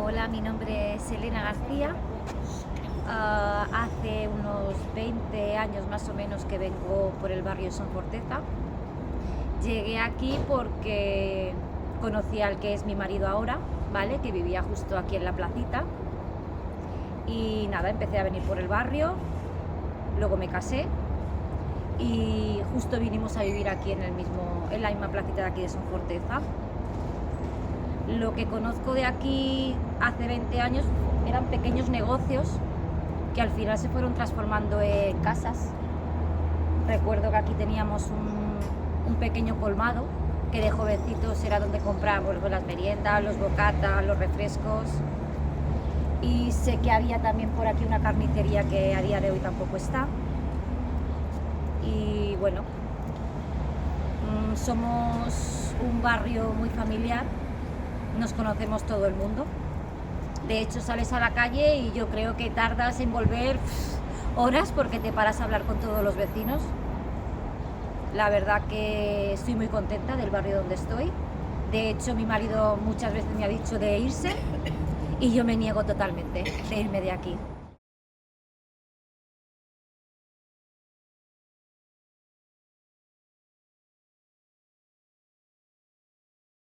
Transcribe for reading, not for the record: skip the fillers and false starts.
Hola, mi nombre es Elena García. Hace unos 20 años más o menos que vengo por el barrio Son Forteza. Llegué aquí porque conocí al que es mi marido ahora, ¿vale? Que vivía justo aquí en la placita. Y nada, empecé a venir por el barrio, luego me casé y justo vinimos a vivir aquí en la misma placita de aquí de Son Forteza. Lo que conozco de aquí hace 20 años eran pequeños negocios que al final se fueron transformando en casas. Recuerdo que aquí teníamos un pequeño colmado que de jovencitos era donde comprábamos las meriendas, los bocatas, los refrescos. Y sé que había también por aquí una carnicería que a día de hoy tampoco está. Y bueno, somos un barrio muy familiar. Nos conocemos todo el mundo. De hecho, sales a la calle y yo creo que tardas en volver horas porque te paras a hablar con todos los vecinos. La verdad que estoy muy contenta del barrio donde estoy. De hecho, mi marido muchas veces me ha dicho de irse y yo me niego totalmente de irme de aquí.